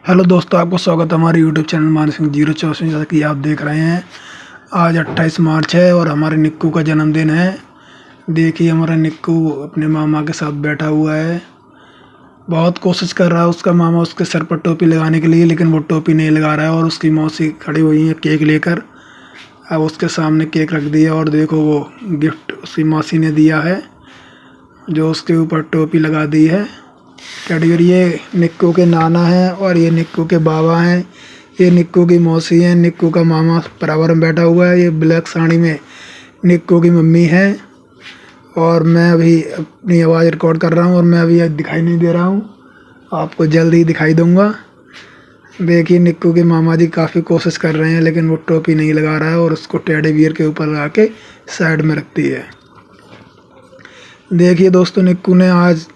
Hello दोस्तों, आपको स्वागत है हमारे यूट्यूब चैनल मानस सिंह 064। जैसा कि आप देख रहे हैं, आज 28 मार्च है और हमारे निक्कू का जन्मदिन है। देखिए, हमारा निक्कू अपने मामा के साथ बैठा हुआ है। बहुत कोशिश कर रहा है उसका मामा उसके सर पर टोपी लगाने के लिए, लेकिन वो टोपी नहीं लगा रहा है। और उसकी मौसी खड़ी हुई है केक लेकर। अब उसके सामने केक रख दिया और देखो, वो गिफ्ट उसकी मौसी ने दिया है, जो उसके ऊपर टोपी लगा दी है। कैडबरी ये निक्कू के नाना हैं और ये निक्कू के बाबा हैं। ये निक्कू की मौसी हैं। निक्कू का मामा बराबर में बैठा हुआ है। ये ब्लैक साड़ी में निक्कू की मम्मी है। और मैं अभी अपनी आवाज़ रिकॉर्ड कर रहा हूँ और मैं अभी दिखाई नहीं दे रहा हूँ, आपको जल्द ही दिखाई दूँगा। देखिए, निक्कू के मामा जी काफ़ी कोशिश कर रहे हैं, लेकिन वो टोपी नहीं लगा रहा है और उसको टेडी बियर के ऊपर लगा के साइड में रखती है। देखिए दोस्तों, निक्कू ने आज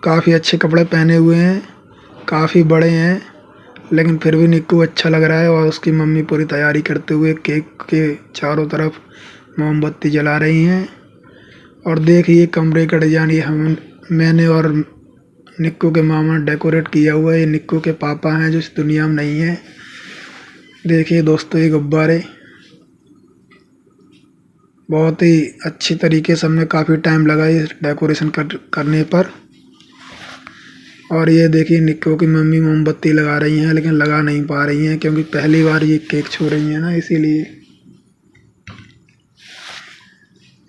काफ़ी अच्छे कपड़े पहने हुए हैं, काफ़ी बड़े हैं, लेकिन फिर भी निक्कू अच्छा लग रहा है। और उसकी मम्मी पूरी तैयारी करते हुए केक के चारों तरफ मोमबत्ती जला रही हैं। और देखिए, कमरे का डिजाइन ये मैंने और निक्कू के मामा डेकोरेट किया हुआ है। ये निक्कू के पापा हैं जो इस दुनिया में नहीं है। देखिए दोस्तों, ये गुब्बारे बहुत ही अच्छी तरीके से हमने काफ़ी टाइम लगा इस डेकोरेशन करने पर। और ये देखिए, निक्कू की मम्मी मोमबत्ती लगा रही हैं, लेकिन लगा नहीं पा रही हैं क्योंकि पहली बार ये केक छू रही हैं ना, इसीलिए।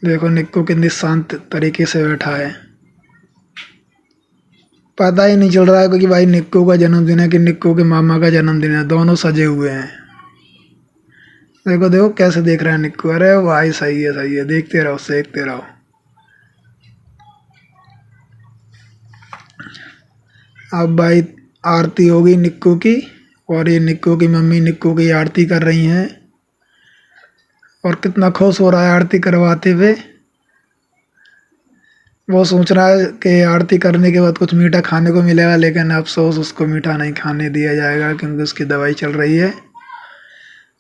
देखो, निक्कू कितनी शांत तरीके से बैठा है। पता ही नहीं चल रहा है कि भाई निक्कू का जन्मदिन है कि निक्कू के मामा का जन्मदिन है। दोनों सजे हुए हैं। देखो देखो कैसे देख रहे हैं निक्कू। अरे भाई, सही है सही है, देखते रहो देखते रहो। अब भाई आरती होगी निक्कू की, और ये निक्कू की मम्मी निक्कू की आरती कर रही हैं। और कितना खुश हो रहा है आरती करवाते हुए। वो सोच रहा है कि आरती करने के बाद कुछ मीठा खाने को मिलेगा, लेकिन अफसोस उसको मीठा नहीं खाने दिया जाएगा क्योंकि उसकी दवाई चल रही है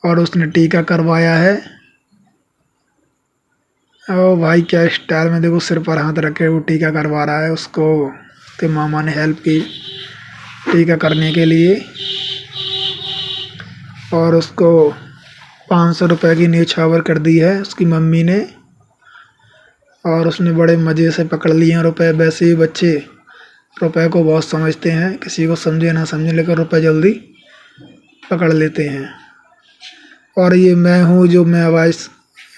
और उसने टीका करवाया है। ओ भाई, क्या स्टाइल में, देखो सिर पर हाथ रखे वो टीका करवा रहा है उसको। के मामा ने हेल्प की टीका करने के लिए और उसको 500 रुपये की न्योछावर कर दी है उसकी मम्मी ने। और उसने बड़े मज़े से पकड़ लिए हैं रुपए। वैसे ही बच्चे रुपए को बहुत समझते हैं, किसी को समझे ना समझे, लेकर रुपए जल्दी पकड़ लेते हैं। और ये मैं हूँ जो मैं आवाज़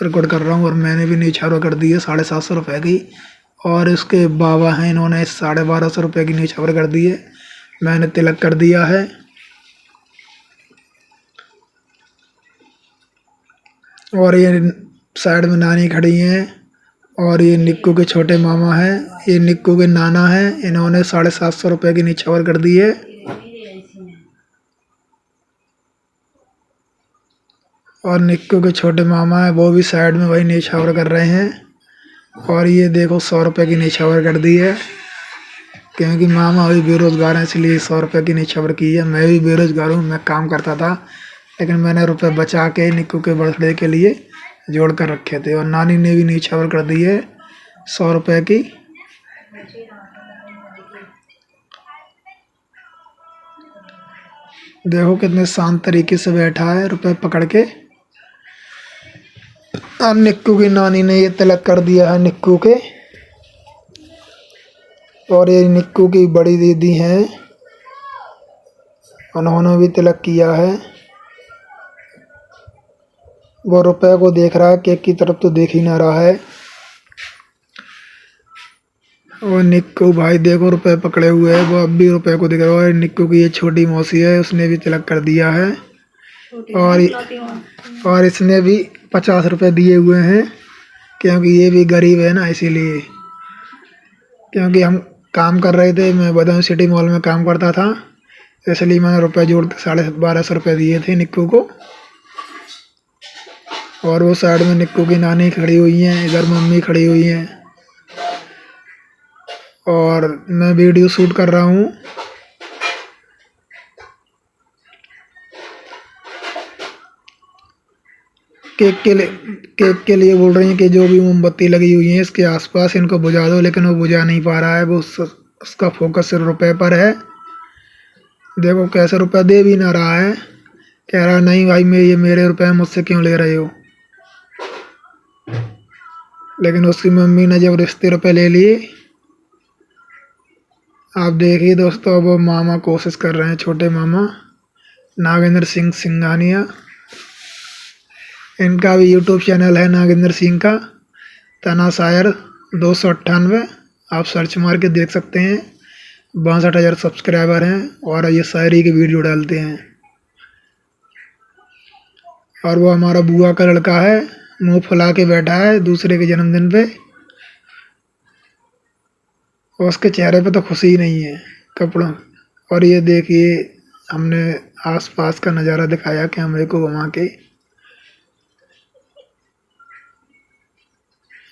रिकॉर्ड कर रहा हूँ, और मैंने भी न्योछावर कर दी है 750 रुपये की। और इसके बाबा हैं, इन्होंने 1250 रुपये की न्योछावर कर दी है। मैंने तिलक कर दिया है। और ये साइड में नानी खड़ी हैं। और ये निक्कू के छोटे मामा हैं, ये निक्कू के नाना हैं। इन्होंने 750 रुपये की न्योछावर कर दी है। और निक्कू के छोटे मामा हैं, वो भी साइड में वही न्योछावर कर रहे हैं। और ये देखो, 100 रुपये की न्योछावर कर दी है क्योंकि मामा अभी बेरोजगार हैं, इसलिए 100 रुपये की न्योछावर की है। मैं भी बेरोजगार हूँ, मैं काम करता था, लेकिन मैंने रुपए बचा के निक्कू के बर्थडे के लिए जोड़ कर रखे थे। और नानी ने भी न्योछावर कर दी है 100 रुपये की। देखो कितने शांत तरीके से बैठा है रुपए पकड़ के। और निक्कू की नानी ने ये तिलक कर दिया है निक्कू के। और ये निक्कू की बड़ी दीदी हैं, उन्होंने भी तिलक किया है। वो रुपए को देख रहा है, केक की तरफ तो देख ही ना रहा है। और निक्कू भाई देखो रुपए पकड़े हुए है, वो अब भी रुपए को देख रहा है। निक्कू की ये छोटी मौसी है, उसने भी तिलक कर दिया है। और इसने भी 50 रुपये दिए हुए हैं क्योंकि ये भी गरीब है ना, इसीलिए। क्योंकि हम काम कर रहे थे, मैं बदायूं सिटी मॉल में काम करता था, इसलिए मैंने रुपए जोड़ के 1250 रुपये दिए थे निक्कू को। और वो साइड में निक्कू की नानी खड़ी हुई हैं, इधर मम्मी खड़ी हुई हैं। और मैं वीडियो शूट कर रहा हूँ। केक के लिए बोल रही हैं कि जो भी मोमबत्ती लगी हुई है इसके आसपास इनको बुझा दो, लेकिन वो बुझा नहीं पा रहा है। वो उसका फोकस सिर्फ रुपए पर है। देखो कैसे रुपया दे भी ना रहा है, कह रहा नहीं भाई ये मेरे रुपए मुझसे क्यों ले रहे हो। लेकिन उसकी मम्मी ने जबरदस्ती रुपए ले लिए। आप देखिए दोस्तों, अब वो मामा कोशिश कर रहे हैं, छोटे मामा नागेंद्र सिंह सिंघानिया। इनका भी यूट्यूब चैनल है नागेंद्र सिंह का, तना शायर 298। आप सर्च मार के देख सकते हैं। 62,000 सब्सक्राइबर हैं और ये शायरी की वीडियो डालते हैं। और वो हमारा बुआ का लड़का है, मुंह फुला के बैठा है दूसरे के जन्मदिन पे। और उसके चेहरे पे तो खुशी ही नहीं है कपड़ों। और ये देखिए, हमने आसपास का नज़ारा दिखाया कैमरे को घुमा के।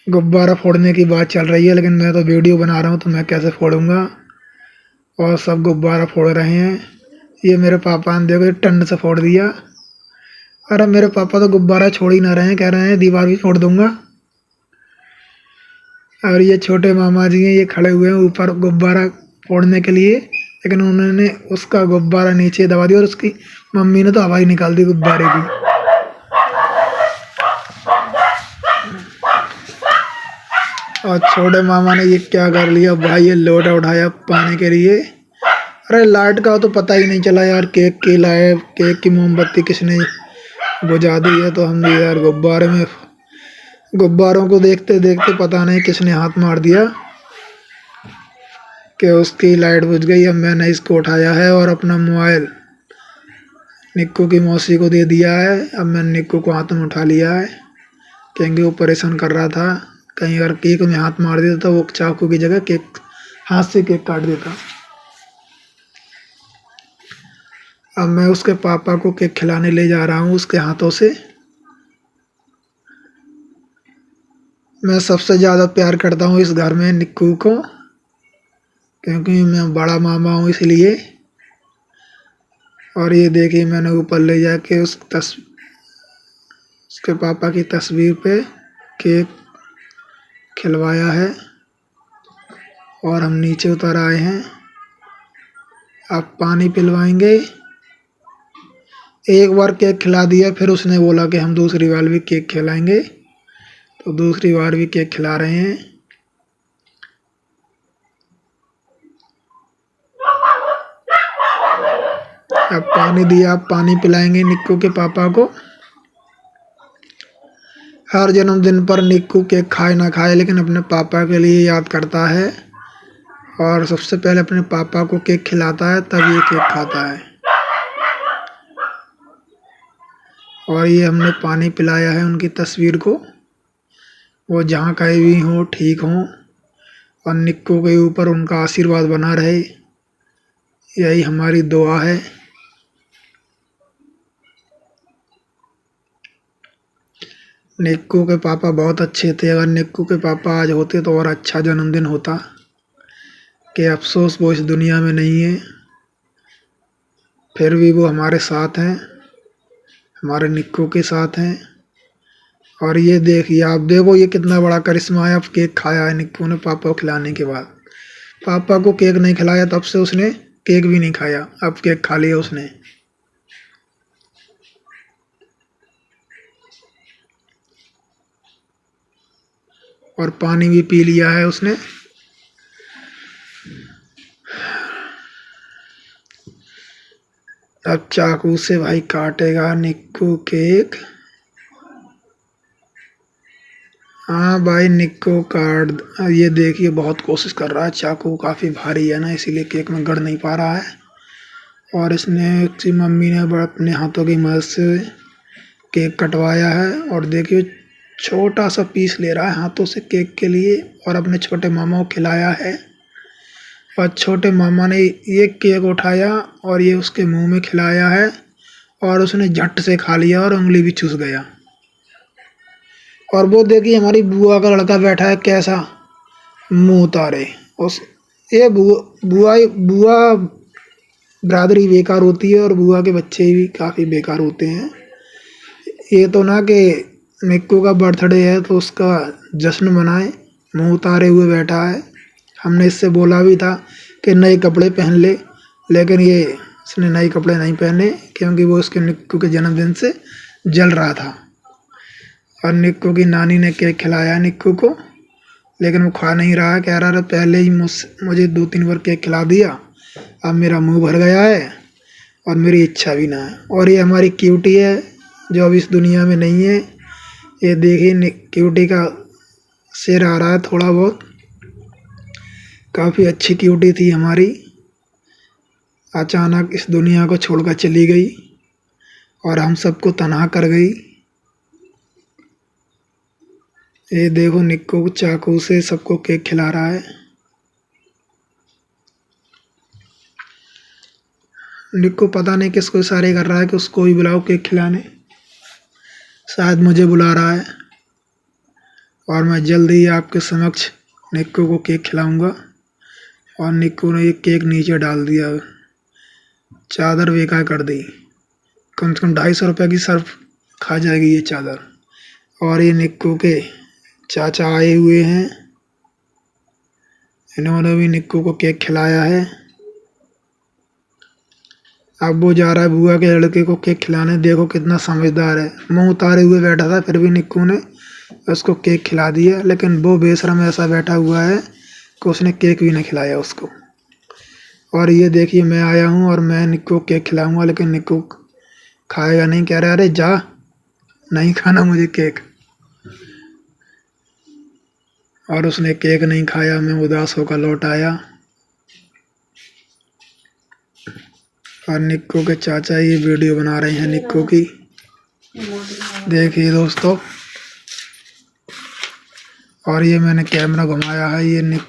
गुब्बारा फोड़ने की बात चल रही है, लेकिन मैं तो वीडियो बना रहा हूँ तो मैं कैसे फोड़ूंगा। और सब गुब्बारा फोड़ रहे हैं। ये मेरे पापा ने देखो टन से फोड़ दिया। अरे मेरे पापा तो गुब्बारा छोड़ ही ना रहे हैं, कह रहे हैं दीवार भी फोड़ दूंगा। और ये छोटे मामा जी हैं, ये खड़े हुए हैं ऊपर गुब्बारा फोड़ने के लिए, लेकिन उन्होंने उसका गुब्बारा नीचे दबा दिया और उसकी मम्मी ने तो हवा ही निकाल दी गुब्बारे की। और छोटे मामा ने ये क्या कर लिया भाई, ये लोटा उठाया पानी के लिए। अरे लाइट का तो पता ही नहीं चला यार, केक की लाइट, केक की मोमबत्ती किसने बुझा दी है। तो हमने यार गुब्बारों को देखते देखते पता नहीं किसने हाथ मार दिया कि उसकी लाइट बुझ गई। अब मैंने इसको उठाया है और अपना मोबाइल निक्कू की मौसी को दे दिया है। अब मैंने निक्कू को हाथ में उठा लिया है, क्योंकि वो परेशान कर रहा था। कहीं अगर केक में हाथ मार देता तो वो चाकू की जगह केक हाथ से केक काट देता। अब मैं उसके पापा को केक खिलाने ले जा रहा हूँ उसके हाथों से। मैं सबसे ज़्यादा प्यार करता हूँ इस घर में निक्कू को, क्योंकि मैं बड़ा मामा हूँ इसलिए। और ये देखिए, मैंने ऊपर ले जाके उसके पापा की तस्वीर पे केक खिलवाया है। और हम नीचे उतर आए हैं, अब पानी पिलवाएंगे। एक बार केक खिला दिया, फिर उसने बोला कि हम दूसरी बार भी केक खिलाएंगे, तो दूसरी बार भी केक खिला रहे हैं। अब पानी दिया, अब पानी पिलाएंगे निक्कू के पापा को। हर जन्मदिन पर निक्कू केक खाए ना खाए, लेकिन अपने पापा के लिए याद करता है और सबसे पहले अपने पापा को केक खिलाता है, तब ये केक खाता है। और ये हमने पानी पिलाया है उनकी तस्वीर को। वो जहाँ कहीं भी हों ठीक हों और निक्कू के ऊपर उनका आशीर्वाद बना रहे, यही हमारी दुआ है। निक्कू के पापा बहुत अच्छे थे। अगर निक्कू के पापा आज होते तो और अच्छा जन्मदिन होता। कि अफसोस वो इस दुनिया में नहीं है, फिर भी वो हमारे साथ हैं, हमारे निक्कू के साथ हैं। और ये देखिए, आप देखो ये कितना बड़ा करिश्मा है। अब केक खाया है निक्कू ने पापा को खिलाने के बाद। पापा को केक नहीं खिलाया तब से उसने केक भी नहीं खाया, अब केक खा लिया उसने। और पानी भी पी लिया है उसने। अब चाकू से भाई काटेगा निक्कू केक। हाँ भाई निक्कू काट। ये देखिए बहुत कोशिश कर रहा है, चाकू काफ़ी भारी है ना, इसीलिए केक में गड़ नहीं पा रहा है। और इसने उसकी मम्मी ने अपने हाथों की मदद से केक कटवाया है। और देखिए छोटा सा पीस ले रहा है हाथों से केक के लिए, और अपने छोटे मामा को खिलाया है। और छोटे मामा ने ये केक उठाया और ये उसके मुंह में खिलाया है, और उसने झट से खा लिया और उंगली भी चूस गया। और वो देखिए हमारी बुआ का लड़का बैठा है, कैसा मुंह उतारे। उस ये बुआ बरादरी बेकार होती है और बुआ के बच्चे भी काफ़ी बेकार होते हैं। ये तो ना कि निक्कू का बर्थडे है तो उसका जश्न मनाए, मुंह उतारे हुए बैठा है। हमने इससे बोला भी था कि नए कपड़े पहन ले, लेकिन ये उसने नए कपड़े नहीं पहने क्योंकि वो उसके निक्कू के जन्मदिन से जल रहा था। और निक्कू की नानी ने केक खिलाया निक्कू को, लेकिन वो खा नहीं रहा है। कह रहा था पहले ही मुझे 2-3 बार केक खिला दिया, अब मेरा मुंह भर गया है और मेरी इच्छा भी ना है। और ये हमारी क्यूटी है जो अब इस दुनिया में नहीं है। ये देखिए क्यूटी का सिर आ रहा है थोड़ा बहुत। काफ़ी अच्छी क्यूटी थी हमारी, अचानक इस दुनिया को छोड़कर चली गई और हम सबको तनहा कर गई। ये देखो निक्कू चाकू से सबको केक खिला रहा है। निक्कू पता नहीं किसको इशारे कर रहा है कि उसको भी बुलाओ केक खिलाने। शायद मुझे बुला रहा है और मैं जल्दी ही आपके समक्ष निक्कू को केक खिलाऊंगा। और निक्कू ने ये केक नीचे डाल दिया, चादर बेकार कर दी। कम से कम 250 रुपये की सर्फ खा जाएगी ये चादर। और ये निक्कू के चाचा आए हुए हैं, इन्होंने भी निक्कू को केक खिलाया है। अब वो जा रहा है बुआ के लड़के को केक खिलाने। देखो कितना समझदार है, मुंह उतारे हुए बैठा था फिर भी निक्कू ने उसको केक खिला दिया। लेकिन वो बेशरम ऐसा बैठा हुआ है कि उसने केक भी नहीं खिलाया उसको। और ये देखिए मैं आया हूँ और मैं निक्कू को केक खिलाऊंगा, लेकिन निक्कू खाएगा नहीं। कह रहा है अरे जा, नहीं खाना मुझे केक। और उसने केक नहीं खाया। मैं उदास होकर लौट आया। और निक्कू के चाचा ये वीडियो बना रहे हैं निक्कू की, देखिए दोस्तों। और ये मैंने कैमरा घुमाया है, ये निक्कू